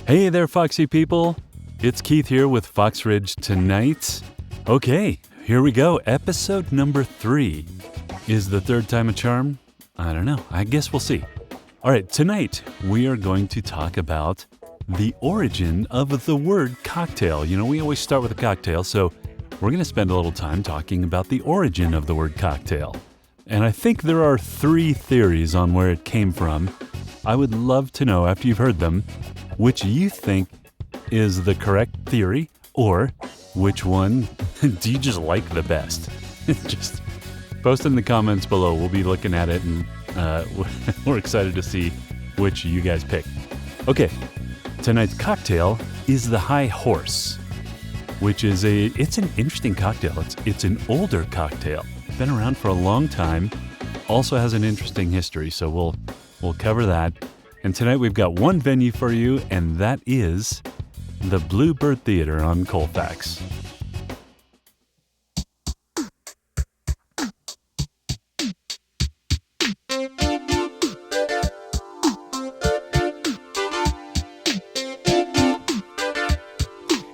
Hey there, Foxy people. It's Keith here with Foxridge Tonight. Okay, here we go. Episode number 3. Is the third time a charm? I don't know. I guess we'll see. All right, tonight we are going to talk about the origin of the word cocktail. You know, we always start with a cocktail, so we're going to spend a little time talking about the origin of the word cocktail. And I think there are 3 theories on where it came from. I would love to know, after you've heard them, which you think is the correct theory, or which one do you just like the best? Just post in the comments below. We'll be looking at it, and we're excited to see which you guys pick. Okay, tonight's cocktail is the High Horse, which is it's an interesting cocktail. It's an older cocktail. Been around for a long time. Also has an interesting history, so we'll cover that. And tonight we've got one venue for you, and that is the Bluebird Theater on Colfax.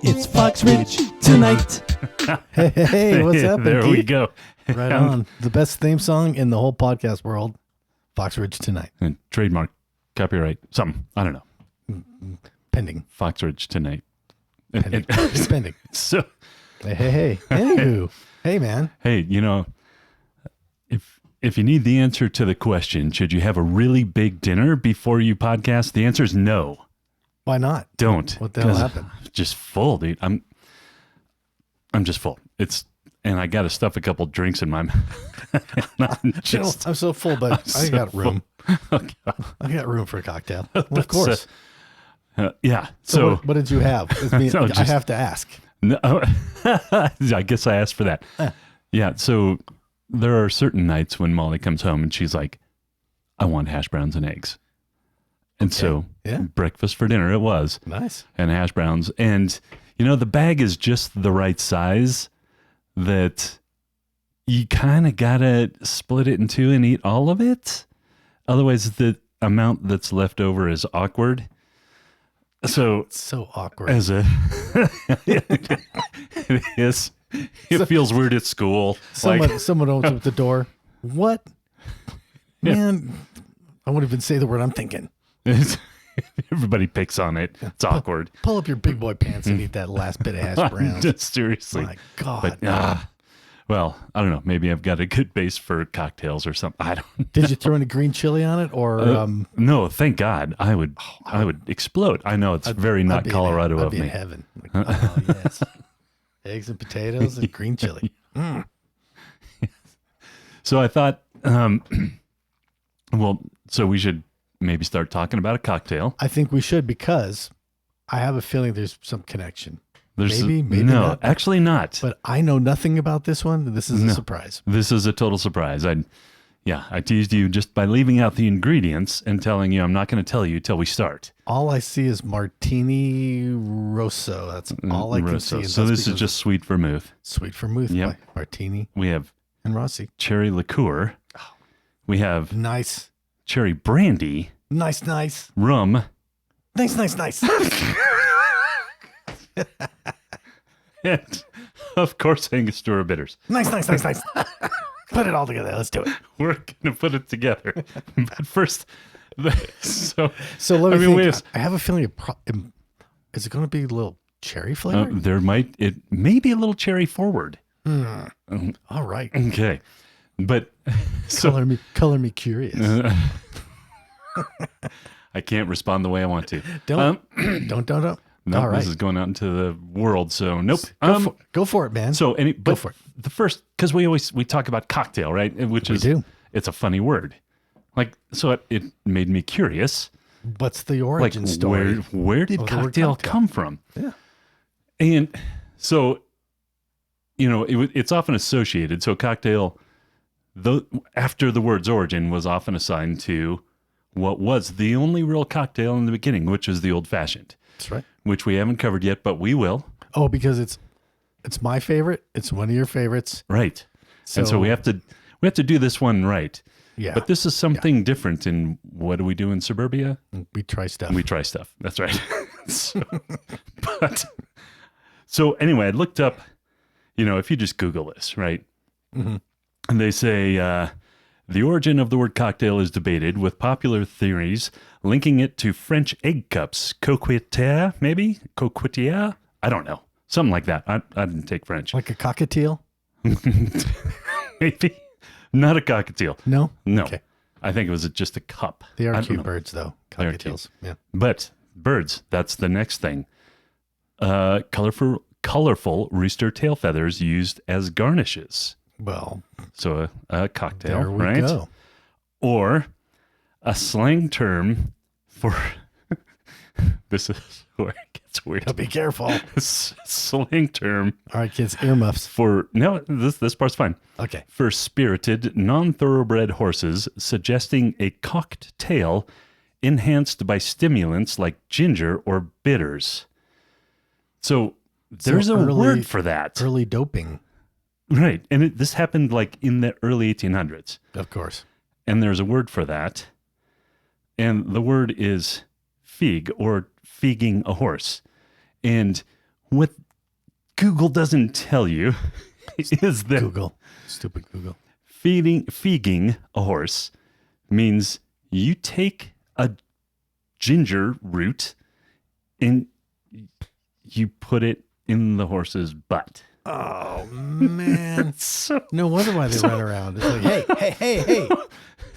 It's Foxridge Tonight. Hey, what's up? There we go. Right on. The best theme song in the whole podcast world. Foxridge Tonight. And trademark, copyright, something. I don't know. Pending. Foxridge Tonight. Pending. It's pending. So, Hey. Anywho. Hey, man. hey, you know, if you need the answer to the question, should you have a really big dinner before you podcast? The answer is no. Why not? Don't. What the hell 'Cause happened? I'm just full, dude. I'm just full. And I got to stuff a couple drinks in my mouth. I'm so full, but I got room. Okay. I got room for a cocktail. Well, of course. Yeah. So what did you have? I have to ask. No, I guess I asked for that. Yeah. So there are certain nights when Molly comes home and she's like, I want hash browns and eggs. And so breakfast for dinner it was. Nice. And hash browns. And, you know, the bag is just the right size that you kind of got to split it in 2 and eat all of it. Otherwise, the amount that's left over is awkward. So It's so awkward. as a it is. It feels weird at school. Someone opens up the door. What? Man, I won't even say the word I'm thinking. Everybody picks on it. It's awkward. Pull up your big boy pants and eat that last bit of hash browns. Just seriously. My God. But well, I don't know. Maybe I've got a good base for cocktails or something. I don't. Did you throw any green chili on it, or No, thank God. I would explode. I know it's very not I'd Colorado of be in me. heaven. Like, oh yes, eggs and potatoes and green chili. So I thought, so we should maybe start talking about a cocktail. I think we should, because I have a feeling there's some connection. There's maybe no, not. actually not. But I know nothing about this one. This is a surprise. This is a total surprise. I teased you just by leaving out the ingredients and telling you I'm not going to tell you till we start. All I see is Martini Rosso. That's all I can see. So this is just sweet vermouth. Sweet vermouth by Martini We have and Rossi. cherry liqueur. We have Nice. cherry brandy. Nice. Rum. Nice. And, of course, Angostura bitters. Nice. Put it all together. Let's do it. We're going to put it together. But first, so let me think. I have a feeling is it going to be a little cherry flavor? it may be a little cherry forward. All right. Okay. But so Color me curious. I can't respond the way I want to. Don't. No, All right. This is going out into the world, so nope. Go for it, man. So go for it. The first, because we talk about cocktail, right? Which is it's a funny word. Like, so it made me curious. What's the origin story? Where did cocktail come from? Yeah. And so, you know, it's often associated. So cocktail, after the word's origin, was often assigned to what was the only real cocktail in the beginning, which is the old fashioned. That's right. Which we haven't covered yet, but we will. Oh, because it's my favorite. It's one of your favorites. Right. And so we have to do this one right. Yeah. But this is something different. And what do we do in suburbia? We try stuff. We try stuff. That's right. So anyway, I looked up, if you just Google this, right? Mm-hmm. And they say the origin of the word cocktail is debated, with popular theories linking it to French egg cups. Coquetier, maybe? Coquetier? I don't know. Something like that. I didn't take French. Like a cockatiel? Maybe. Not a cockatiel. No? No. Okay. I think it was just a cup. They I are don't cute know. birds, though. They're Cockatiels. Yeah. But birds, that's the next thing. Colorful rooster tail feathers used as garnishes. Well, So a cocktail, there we right? go. Or a slang term for this is where it gets weird. Now be careful. All Slang term right, kids, earmuffs. for this part's fine. Okay. For spirited, non-thoroughbred horses, suggesting a cocked tail enhanced by stimulants like ginger or bitters. So there's a word for that. Early doping, Right. And this happened like in the early 1800s. of course. And there's a word for that. And the word is feeg, or feeging a horse. And what Google doesn't tell you is that Google. Stupid Google. feeging a horse means you take a ginger root and you put it in the horse's butt. Oh, man. So, No wonder why they run around. It's like, hey.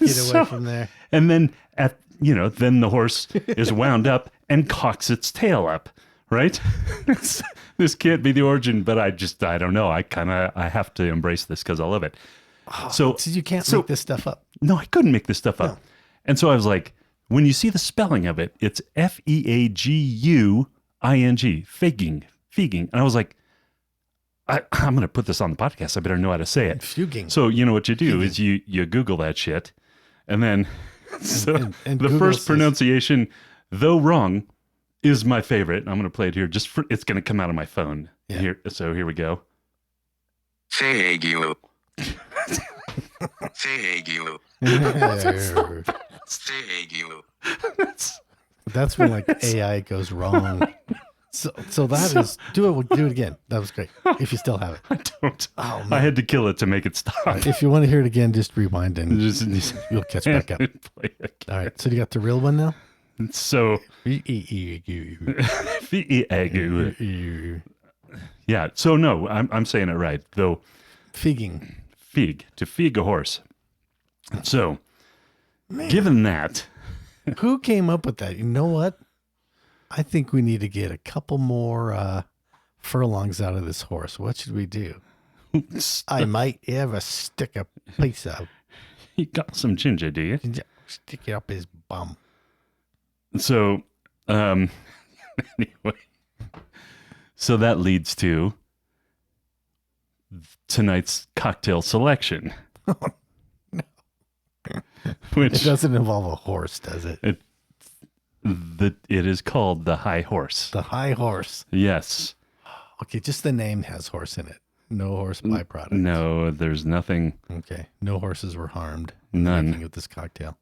Get away from there. and then then the horse is wound up and cocks its tail up, right? This can't be the origin, but I don't know. I have to embrace this because I love it. So You can't make this stuff up. No, I couldn't make this stuff up. And so I was like, when you see the spelling of it, it's Feaguing, feeging. And I was like, I'm going to put this on the podcast. I better know how to say it. Fuging. So what you do is you Google that shit, and then and the Google first says- pronunciation, though wrong, is my favorite. I'm going to play it here. It's going to come out of my phone. Yeah. So here we go. Feigu. Feigu. Feigu. That's when like AI goes wrong. So that is do it again. That was great. If you still have it. I don't. Oh, man. I had to kill it to make it stop. If you want to hear it again, just rewind and Just you'll catch back up. play it. All right. So you got the real one now? So Figging. yeah. So no, I'm saying it right though. Feeg, to feeg a horse. So, given that, Who came up with that? You know what? I think we need to get a couple more furlongs out of this horse. What should we do? I might have a stick a piece of you got some ginger, do you? stick it up his bum. So, anyway, so that leads to tonight's cocktail selection. Which It doesn't involve a horse, does it? it is called the high horse. The high horse. Yes. Okay, just the name has horse in it. No horse byproduct. No, there's nothing. Okay, no horses were harmed. None. Making with this cocktail.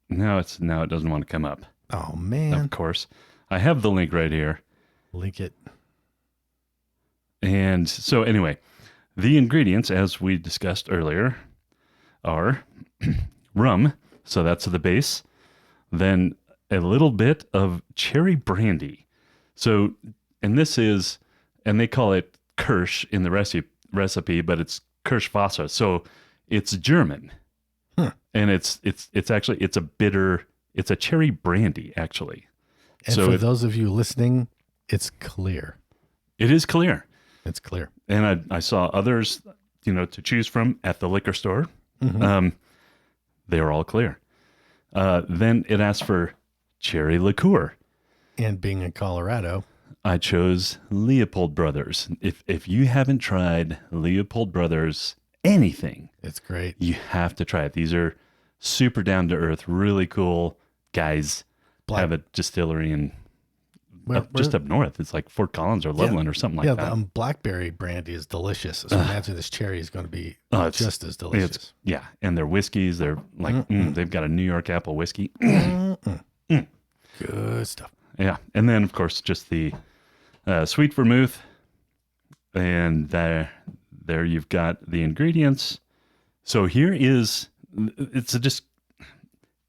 Now it doesn't want to come up. Oh man, Of course, I have the link right here. link it. And so anyway, the ingredients, as we discussed earlier, are rum. So that's the base. Then a little bit of cherry brandy. So, and they call it Kirsch in the recipe, but it's Kirschwasser. So it's German. And it's a bitter, it's a cherry brandy actually. And So for those of you listening, it's clear. it is clear. It's clear. And I saw others, to choose from at the liquor store. Mm-hmm. They were all clear. Then it asked for cherry liqueur. And being in Colorado, I chose Leopold Brothers. If you haven't tried Leopold Brothers anything, it's great. you have to try it. These are super down to earth, really cool guys. Black- Have a distillery in just up north. It's like Fort Collins or Loveland or something like that. Yeah, the blackberry brandy is delicious. So imagine this cherry is going to be just as delicious. Yeah, and their whiskeys, they're like, they've got a New York apple whiskey. Good stuff. Yeah, and then, of course, just the sweet vermouth. And there you've got the ingredients. So here is, it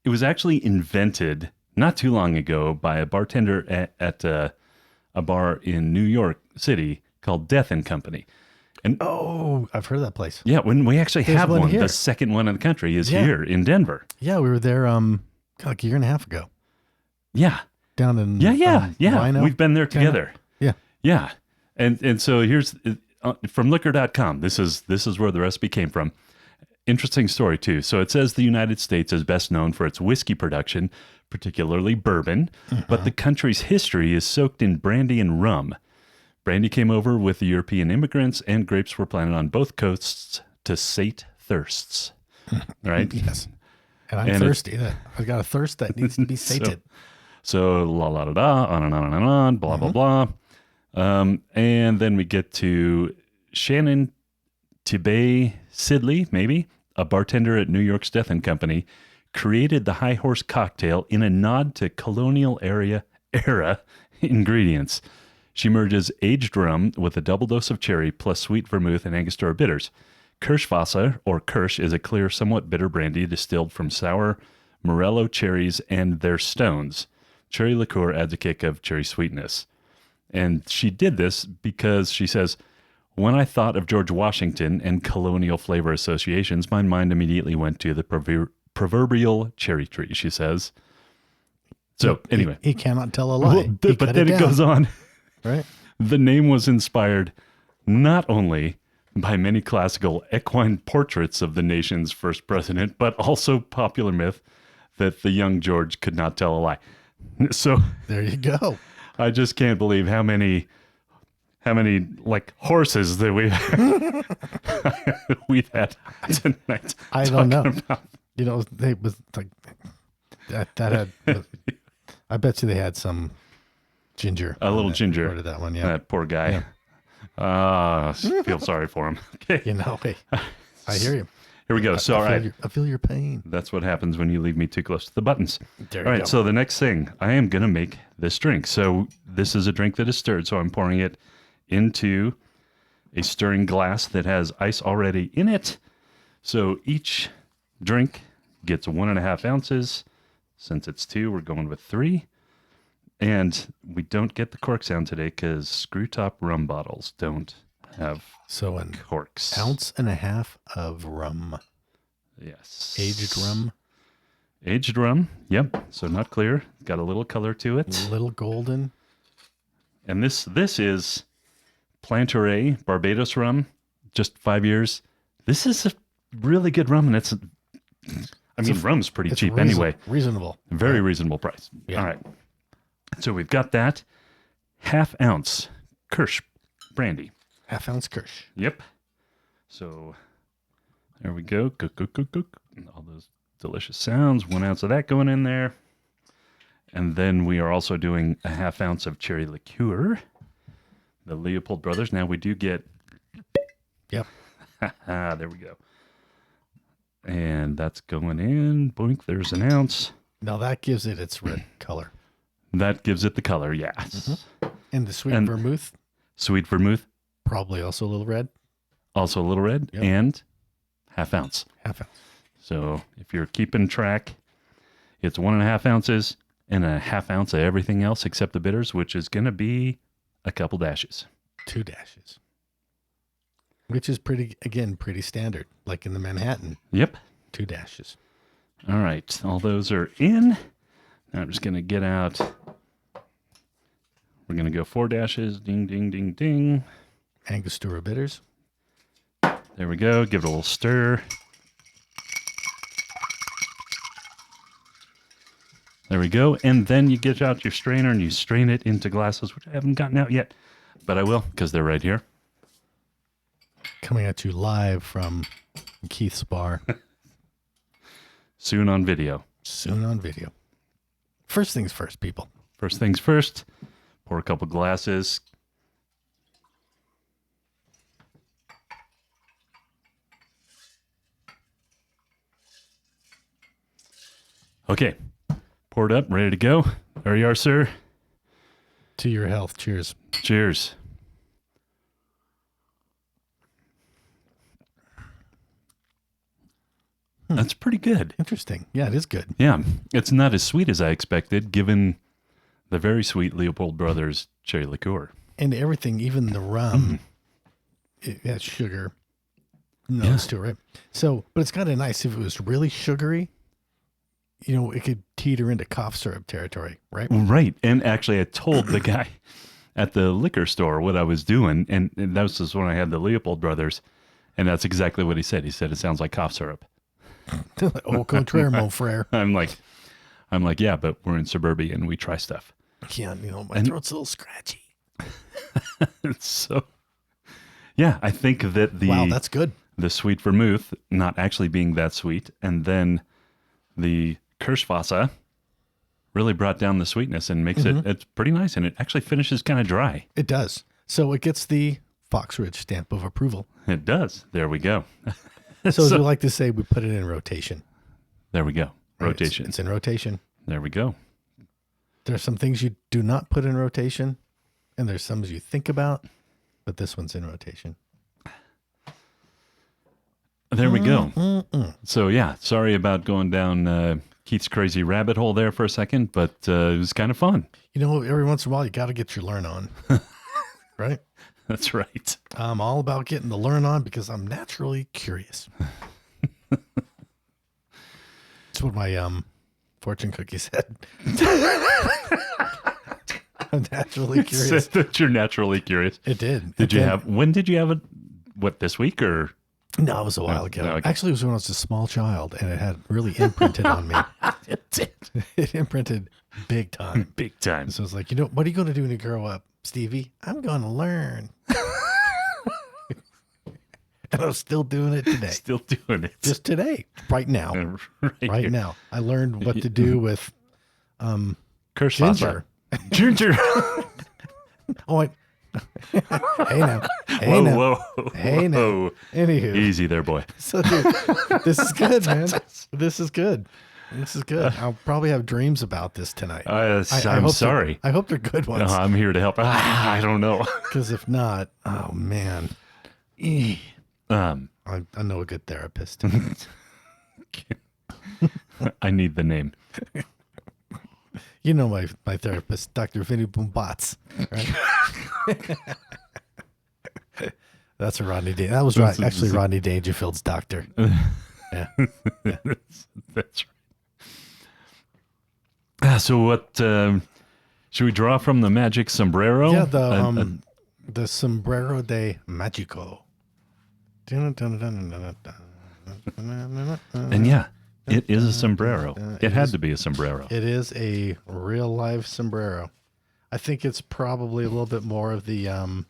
was actually invented not too long ago by a bartender at a bar in New York City called Death and Company. And I've heard of that place. Yeah, when we actually have one, here. the second one in the country is here in Denver. Yeah, we were there like a year and a half ago. Yeah. Down in Rhino. We've been there together. Yeah. And so here's from liquor.com. This is where the recipe came from. Interesting story too. So it says the United States is best known for its whiskey production, particularly bourbon, but the country's history is soaked in brandy and rum. Brandy came over with the European immigrants, and grapes were planted on both coasts to sate thirsts. Right? Yes. And I'm thirsty. I've got a thirst that needs to be sated. So la la da da, on and on and on, blah blah blah. And then we get to Shannon Tibet Sidley, maybe a bartender at New York's Death and Company, created the High Horse cocktail in a nod to colonial era ingredients. She merges aged rum with a double dose of cherry plus sweet vermouth and Angostura bitters. Kirschwasser, or Kirsch, is a clear, somewhat bitter brandy distilled from sour Morello cherries and their stones. Cherry liqueur adds a kick of cherry sweetness. And she did this because she says, when I thought of George Washington and colonial flavor associations, my mind immediately went to the proverbial cherry tree, she says. So anyway. He cannot tell a lie. But then it goes on. Right. The name was inspired not only by many classical equine portraits of the nation's first president, but also popular myth that the young George could not tell a lie. So there you go. I just can't believe how many like horses that we've had tonight. I don't know. You know, they was like that had. I bet you they had some ginger. A little ginger. Part of that one, yeah. That poor guy. Yeah. Feel sorry for him. Okay. You know, hey, I hear you. Here we go. So, all right. I feel your pain. That's what happens when you leave me too close to the buttons. There all right. go. So the next thing, I am going to make this drink. So this is a drink that is stirred. So I'm pouring it into a stirring glass that has ice already in it. So each drink gets 1.5 ounces. Since it's 2, we're going with 3. And we don't get the cork sound today because screw top rum bottles don't have corks. 1.5 ounces of rum. Yes. Aged rum. Aged rum. Yep. So not clear. Got a little color to it. A little golden. And this is Plantaray Barbados rum. Just 5 years. This is a really good rum, and rum's pretty cheap anyway. Reasonable. Very reasonable price. Yeah. All right. So we've got that 1/2 ounce Kirsch brandy. 1/2 ounce Kirsch. Yep. So there we go. Cook. All those delicious sounds. 1 ounce of that going in there. And then we are also doing 1/2 ounce of cherry liqueur. The Leopold Brothers. Now we do get. Yep. There we go. And that's going in. Boink. There's 1 ounce. Now that gives it its red color. That gives it the color, yes. Mm-hmm. And the sweet vermouth? Sweet vermouth. Probably also a little red. Also a little red. Yep. And 1/2 ounce. 1/2 ounce. So if you're keeping track, it's 1.5 ounces and 1/2 ounce of everything else except the bitters, which is going to be a couple dashes. 2 dashes. Which is pretty standard, like in the Manhattan. Yep. 2 dashes. All right. All those are in. Now I'm just going to get out. We're going to go 4 dashes. Ding, ding, ding, ding. Angostura bitters. There we go. Give it a little stir. There we go. And then you get out your strainer and you strain it into glasses, which I haven't gotten out yet, but I will because they're right here. Coming at you live from Keith's bar. Soon on video. Soon on video. First things first, people. First things first. Pour a couple glasses. Okay. Poured up, ready to go. There you are, sir. To your health. Cheers. Cheers. That's pretty good. Interesting. Yeah, it is good. Yeah. It's not as sweet as I expected, given the very sweet Leopold Brothers cherry liqueur. And everything, even the rum, it has sugar notes to it, right? So, but it's kind of nice if it was really sugary, you know, it could teeter into cough syrup territory, right? Right. And actually, I told the guy at the liquor store what I was doing, and that was just when I had the Leopold Brothers, and that's exactly what he said. He said, it sounds like cough syrup. Au contraire, mon frère. I'm like, yeah, but we're in suburbia and we try stuff. Yeah, you know, my throat's a little scratchy. So, yeah, I think that Wow, that's good. the sweet vermouth not actually being that sweet, and then the Kirschwasser really brought down the sweetness and makes it's pretty nice, and it actually finishes kind of dry. It does. So it gets the Foxridge stamp of approval. It does. There we go. So as we like to say, we put it in rotation. There we go. Right? Rotation. It's in rotation. There we go. There's some things you do not put in rotation, and there's some you think about, but this one's in rotation. There we go. So yeah, sorry about going down Keith's crazy rabbit hole there for a second, but it was kind of fun. You know, every once in a while, you got to get your learn on, right? That's right. I'm all about getting the learn on because I'm naturally curious. That's what my fortune cookie said. I'm naturally curious. It said that you're naturally curious. It did. When did you have it? What, this week or? No, it was a while ago. Okay. Actually, it was when I was a small child, and it had really imprinted on me. It did. It imprinted big time. Big time. So it's like, you know, what are you going to do when you grow up, Stevie? I'm going to learn. And I'm still doing it today. Still doing it. Just today, right now. Right here. now. I learned what to do with Kirschwasser. ginger. Oh, wait. Hey now. Hey now. Whoa. Hey now. Whoa. Anywho. Easy there, boy. So, dude, this is good, man. This is good. This is good. I'll probably have dreams about this tonight. I'm hope sorry. I hope they're good No, ones. I'm here to help. I don't know. Because if not, oh man. I know a good therapist. I need the name. You know my therapist, Dr. Vinny Boombots, right? That's a Rodney Day. That was right. Actually, Rodney Dangerfield's doctor. Yeah. That's right. So what should we draw from the magic sombrero? Yeah, the sombrero de magico. And yeah, it is a sombrero. It had to be a sombrero. It is a real life sombrero. I think it's probably a little bit more of the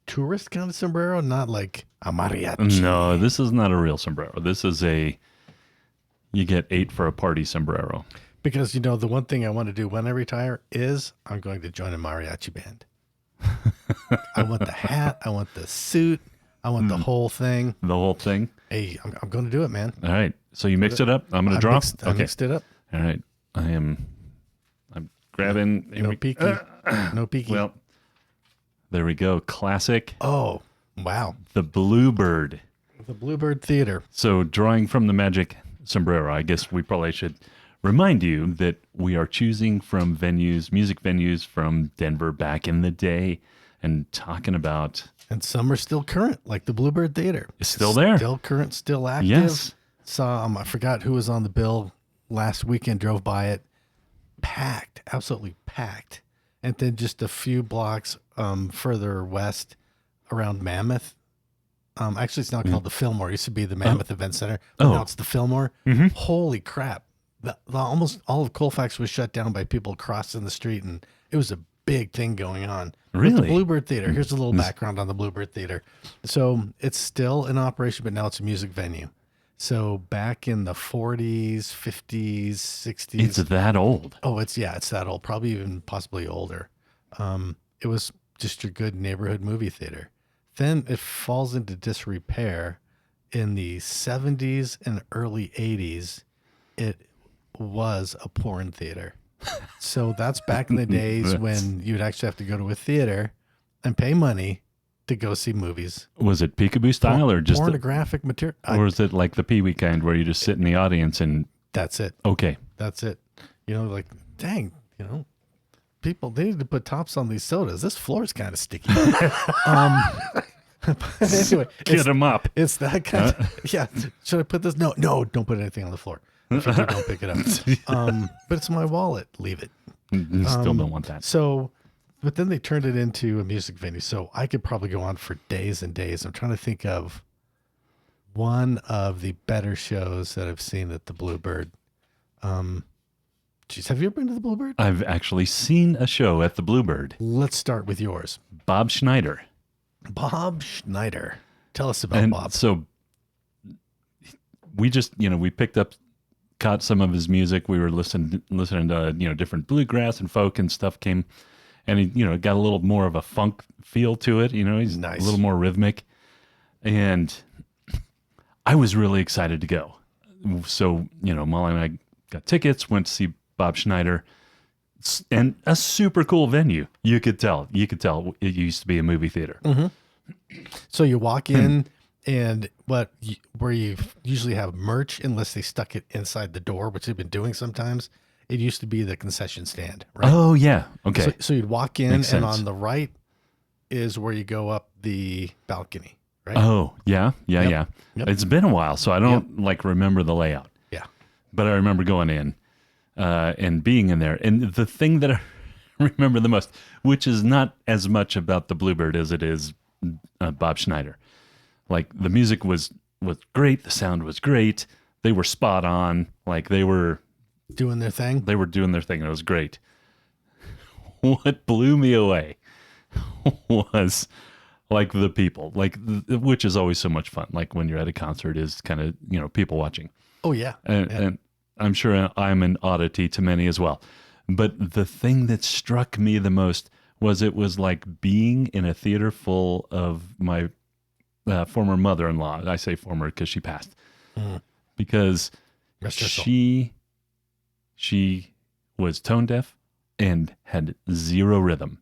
tourist kind of sombrero, not like a mariachi. No, this is not a real sombrero. This is you get 8 for a party sombrero. Because, you know, the one thing I want to do when I retire is I'm going to join a mariachi band. I want the hat. I want the suit. I want the whole thing. The whole thing? Hey, I'm going to do it, man. All right. So you mixed it up? I'm going to draw? I mixed it up. All right. I'm grabbing. No peeking. No peeking. Well, there we go. Classic. Oh, wow. The Bluebird. The Bluebird Theater. So drawing from the magic sombrero, I guess we probably should remind you that we are choosing from music venues from Denver back in the day and talking about. And some are still current, like the Bluebird Theater. It's still there. Still current, still active. Yes. Saw, I forgot who was on the bill last weekend, drove by it. Packed, absolutely packed. And then just a few blocks further west around Mammoth. Actually, it's now called the Fillmore. It used to be the Mammoth Event Center. But now it's the Fillmore. Mm-hmm. Holy crap. Almost all of Colfax was shut down by people crossing the street, and it was a big thing going on. Really? With the Bluebird Theater. Here's a little background on the Bluebird Theater. So it's still in operation, but now it's a music venue. So back in the 40s, 50s, 60s. It's that old. Oh, it's that old. Probably even possibly older. It was just your good neighborhood movie theater. Then it falls into disrepair in the 70s and early 80s. It was a porn theater. So that's back in the days when you'd actually have to go to a theater and pay money to go see movies. Was it peekaboo style or just pornographic material? or is it like the Pee Wee kind where you just sit in the audience and That's it. okay? That's it. Like, dang, people, they need to put tops on these sodas. This floor is kind of sticky. But anyway, Get them up. it's that kind of, yeah. Should I put this? No, don't put anything on the floor. If you do, don't pick it up. But it's my wallet. Leave it. Still don't want that. So, but then they turned it into a music venue. So I could probably go on for days and days. I'm trying to think of one of the better shows that I've seen at the Bluebird. Geez, have you ever been to the Bluebird? I've actually seen a show at the Bluebird. Let's start with yours. Bob Schneider. Bob Schneider. Tell us about Bob. So we just, we caught some of his music. We were listening to, different bluegrass and folk and stuff came, and he, got a little more of a funk feel to it. He's Nice. a little more rhythmic. And I was really excited to go. So, Molly and I got tickets, went to see Bob Schneider, and a super cool venue. You could tell it used to be a movie theater. Mm-hmm. So you walk in, and where you usually have merch, unless they stuck it inside the door, which they've been doing sometimes. It used to be the concession stand, right? Oh yeah, okay. So you'd walk in, Makes and sense. on the right is where you go up the balcony, right? Oh yeah. Yep. It's been a while, so I don't remember the layout. Yeah. But I remember going in and being in there. And the thing that I remember the most, which is not as much about the Bluebird as it is Bob Schneider. Like the music was great, the sound was great. They were spot on. Like they were Doing their thing. They were doing their thing. It was great. What blew me away was like the people, which is always so much fun. Like when you're at a concert is kind of, people watching. Oh yeah. And I'm sure I'm an oddity to many as well. But the thing that struck me the most was it was like being in a theater full of my former mother-in-law. I say former because she passed. Because she was tone deaf and had zero rhythm.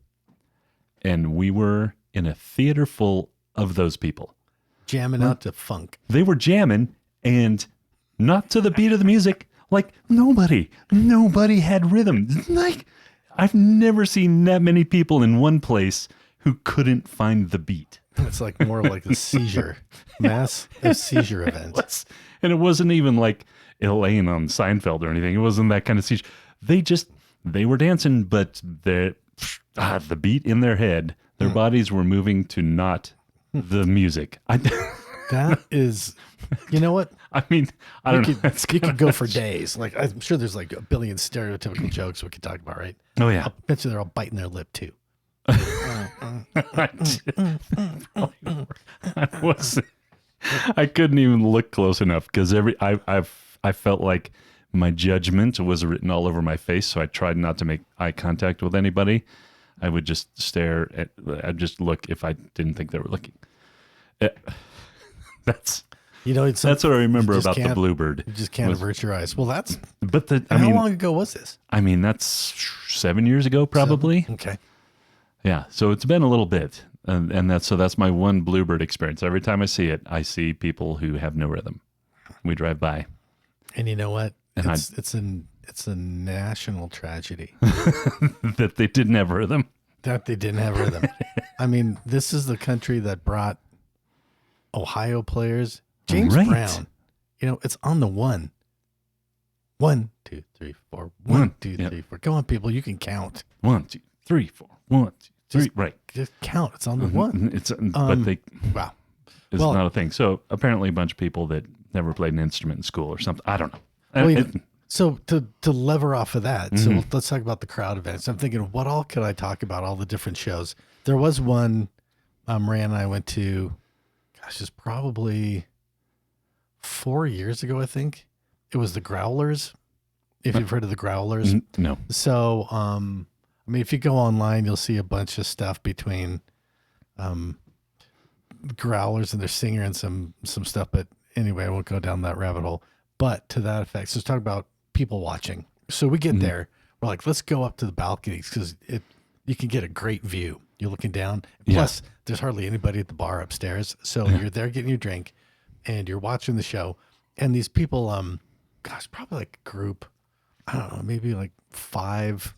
And we were in a theater full of those people. Jamming out to funk. They were jamming and not to the beat of the music. Like nobody had rhythm. Like I've never seen that many people in one place who couldn't find the beat. It's like more like a seizure, seizure event. And it wasn't even like Elaine on Seinfeld or anything. It wasn't that kind of seizure. They were dancing, but the beat in their head, their bodies were moving to not the music. That is, you know what? I mean, I don't know. You could go for days. Like I'm sure there's like a billion stereotypical jokes we could talk about, right? Oh yeah. I bet you they're all biting their lip too. I couldn't even look close enough because I felt like my judgment was written all over my face. So I tried not to make eye contact with anybody. I would just stare I'd just look if I didn't think they were looking. That's what I remember about the Bluebird. You just can't avert your eyes. Well, how long ago was this? I mean, that's 7 years ago, probably. Okay. Yeah. So it's been a little bit. And that's my one Bluebird experience. Every time I see it, I see people who have no rhythm. We drive by. And you know what? And it's a national tragedy. That they didn't have rhythm. I mean, this is the country that brought Ohio players. James Brown, it's on the one. 1, 2, 3, 4. 1, 2, 3, 4. Come on, people, you can count. 1, 2, 3, 4. 1, 2, 3. Right. Just count. It's on the one. Wow. It's not a thing. So apparently a bunch of people that never played an instrument in school or something. I don't know. So to lever off of that, so let's talk about the crowd events. I'm thinking, what all could I talk about? All the different shows. There was one Ray and I went to, it's probably 4 years ago, I think. It was the Growlers. If you've heard of the Growlers. No. So I mean, if you go online, you'll see a bunch of stuff between growlers and their singer and some stuff. But anyway, I won't go down that rabbit hole. But to that effect, so let's talk about people watching. So we get there. We're like, let's go up to the balconies because you can get a great view. You're looking down. Plus, there's hardly anybody at the bar upstairs. So you're there getting your drink and you're watching the show. And these people, probably like a group, I don't know, maybe like five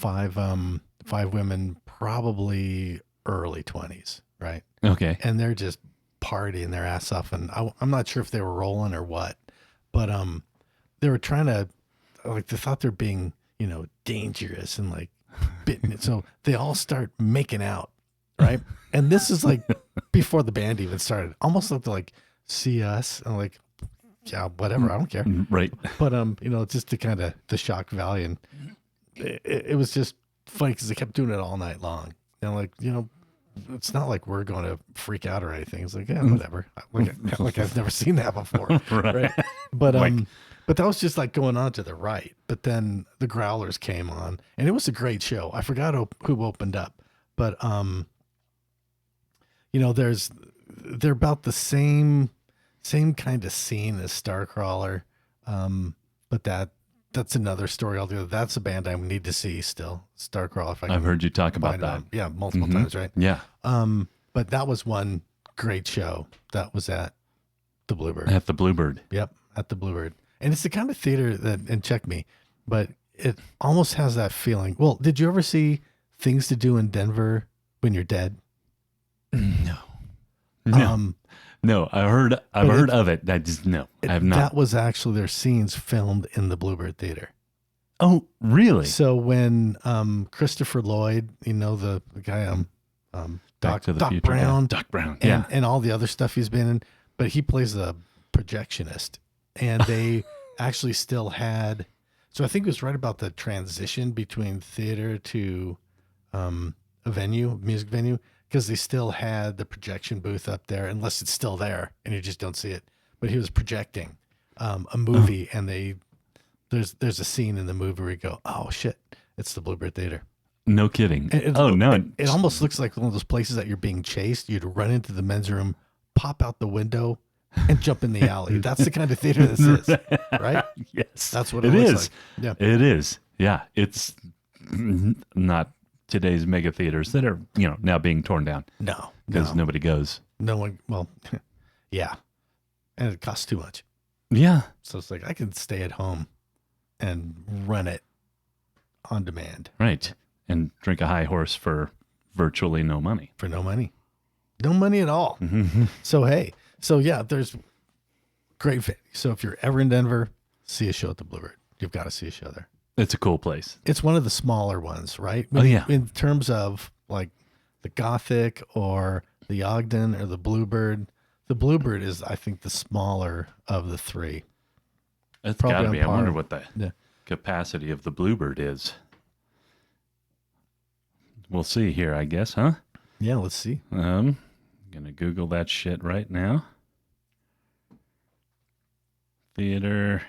women, probably early 20s, right? Okay. And they're just partying their ass off. And I'm not sure if they were rolling or what, but they were trying to, like, they thought they're being, dangerous and like bitten it. So they all start making out, right? And this is like before the band even started. Almost looked like see us and like, yeah, whatever, I don't care. Right. But just to kind of the shock value, and it was just funny because they kept doing it all night long. And like, it's not like we're going to freak out or anything. It's like, yeah, whatever. Like I've never seen that before. Right. But but that was just like going on to the right. But then the Growlers came on, and it was a great show. I forgot who opened up, but they're about the same kind of scene as Starcrawler, but that's another story altogether. That's a band I need to see still. Starcrawler. If I've heard you talk about that. Yeah, multiple times, right? Yeah. But that was one great show. That was at the Bluebird. At the Bluebird. Yep, at the Bluebird. And it's the kind of theater that, and check me, but it almost has that feeling. Well, did you ever see Things to Do in Denver When You're Dead? No. No, I've heard of it. I have not. That was actually their scenes filmed in the Bluebird Theater. Oh, really? So when Christopher Lloyd, the guy Back to the Doc Future Brown, guy. Doc Brown, yeah, and all the other stuff he's been in, but he plays a projectionist, and they actually still had. So I think it was right about the transition between theater to a music venue. Because they still had the projection booth up there, unless it's still there and you just don't see it. But he was projecting a movie, and there's a scene in the movie where you go, oh shit, it's the Bluebird Theater. No kidding. No. It almost looks like one of those places that you're being chased. You'd run into the men's room, pop out the window, and jump in the alley. That's the kind of theater this is, right? Yes. That's what it looks is. like. Yeah. It is. Yeah. It's not today's mega theaters that are, now being torn down. No. Because nobody goes. No one, well, yeah. And it costs too much. Yeah. So it's like I can stay at home and run it on demand. Right. And drink a high horse for virtually no money. For no money. No money at all. So, hey. So, yeah, there's great fit. So if you're ever in Denver, see a show at the Bluebird. You've got to see a show there. It's a cool place. It's one of the smaller ones, right? Yeah. In terms of like the Gothic or the Ogden or the Bluebird is, I think, the smaller of the three. It's got to be. I wonder what the capacity of the Bluebird is. We'll see here, I guess, huh? Yeah, let's see. I'm going to Google that shit right now. Theater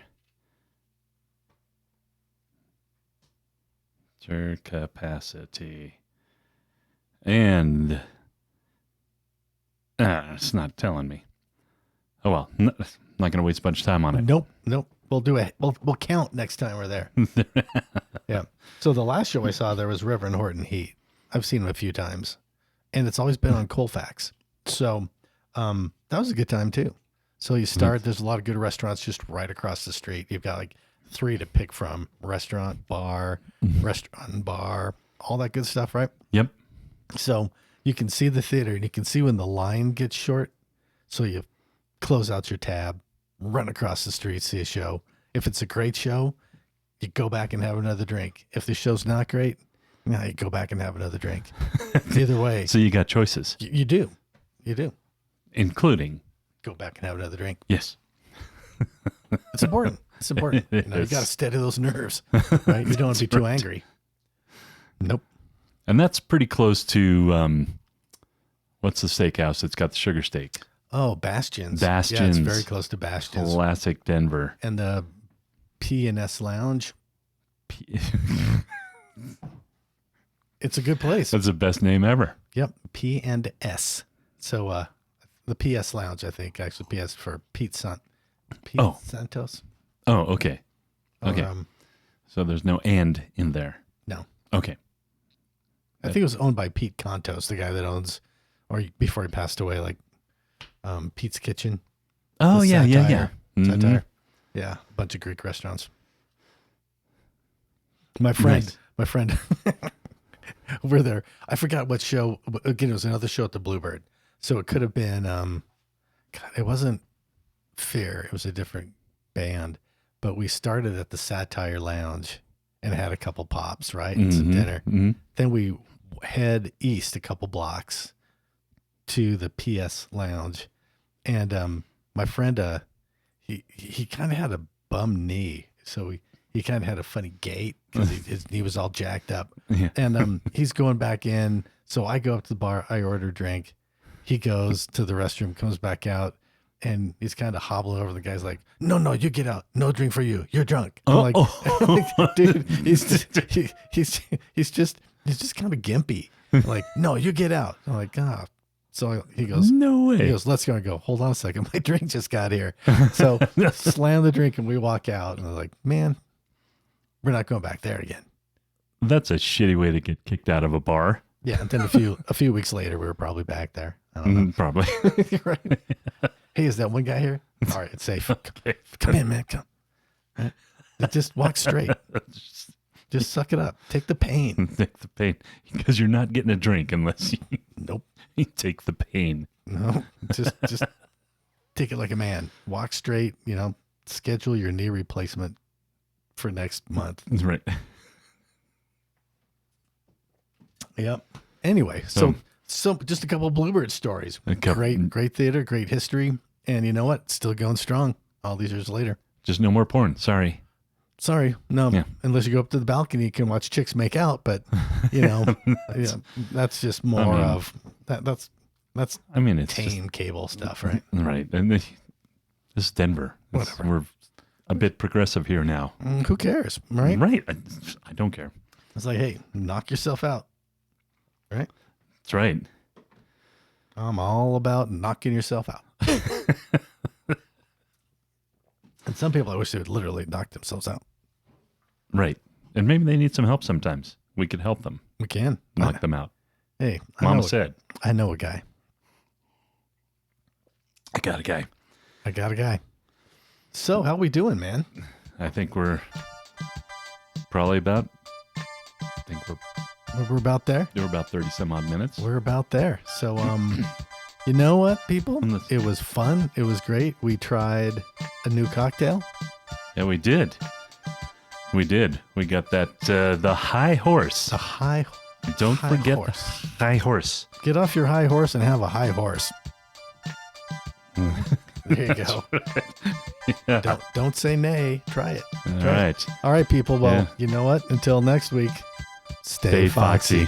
capacity. And it's not telling me. Oh, well, not going to waste a bunch of time on it. Nope. We'll do it. We'll count next time we're there. Yeah. So the last show I saw there was Reverend Horton Heat. I've seen him a few times, and it's always been on Colfax. So that was a good time too. So you start, there's a lot of good restaurants just right across the street. You've got like 3 to pick from: restaurant, bar, all that good stuff, right? Yep. So you can see the theater, and you can see when the line gets short. So you close out your tab, run across the street, see a show. If it's a great show, you go back and have another drink. If the show's not great, now you go back and have another drink. Either way. So you got choices. You do. Including go back and have another drink. Yes. It's important. It's important. You got to steady those nerves, right? You don't want to be too angry. Nope. And that's pretty close to, what's the steakhouse that's got the sugar steak? Oh, Bastions. Bastions. Yeah, it's very close to Bastions. Classic Denver. And the P&S Lounge. It's a good place. That's the best name ever. Yep. P&S. So the PS Lounge, I think, actually PS for Pete Santos. Oh, okay. Okay. Or, So there's no and in there. no. Okay. I think it was owned by Pete Contos, the guy that owns, or before he passed away, like Pete's Kitchen. Oh, The yeah. Satire. Mhm. Satire. Yeah, a bunch of Greek restaurants. My friend, we're there. I forgot what show. Again, it was another show at the Bluebird. So it could have been, God, it wasn't Fear. It was a different band. But we started at the Satire Lounge and had a couple pops, right? And some dinner. Mm-hmm. Then we head east a couple blocks to the PS Lounge. And my friend, he kind of had a bum knee. So he kind of had a funny gait because his knee was all jacked up. Yeah. And he's going back in. So I go up to the bar. I order a drink. He goes to the restroom, comes back out, and he's kind of hobbling over. The guy's like, no, you get out. No drink for you. You're drunk. I'm like, dude, he's just kind of gimpy. Like, no, you get out. I'm like, ah. So he goes, no way. He goes, let's go. I go, hold on a second. My drink just got here. So slam the drink and we walk out. And they're like, man, we're not going back there again. That's a shitty way to get kicked out of a bar. Yeah. And then a few weeks later, we were probably back there. I don't know. Probably. Right. Hey, is that one guy here? All right, it's safe. Okay. Come in, man. Come. Right? Just walk straight. Just suck it up. Take the pain. Take the pain. Because you're not getting a drink unless you, Nope. you take the pain. No. Just take it like a man. Walk straight. Schedule your knee replacement for next month. That's right. Yep. Anyway, so just a couple of Bluebird stories. Great theater, great history, and you know what? Still going strong all these years later. Just no more porn. Sorry. No. Yeah. Unless you go up to the balcony, you can watch chicks make out. But that's just more of that. That's it's tame just, cable stuff, right? right. And this is Denver. Whatever. We're a bit progressive here now. Who cares, right? Right. I don't care. It's like, hey, knock yourself out, right? That's right. I'm all about knocking yourself out. And some people, I wish they would literally knock themselves out. Right. And maybe they need some help sometimes. We could help them. We can Knock them out. Hey, Mama said. I know a guy. I got a guy. So how we doing, man? I think we're probably about, We're about there. We're about 30 some odd minutes. We're about there. So, you know what, people? Unless- It was fun. It was great. We tried a new cocktail. Yeah, we did. We got that, the high horse. A high Don't high forget horse. the high horse. Get off your high horse and have a high horse. There you go. Yeah. Don't say nay. Try it. All Try it. right. All right, people. Well, Yeah. you know what? Until next week, Stay foxy.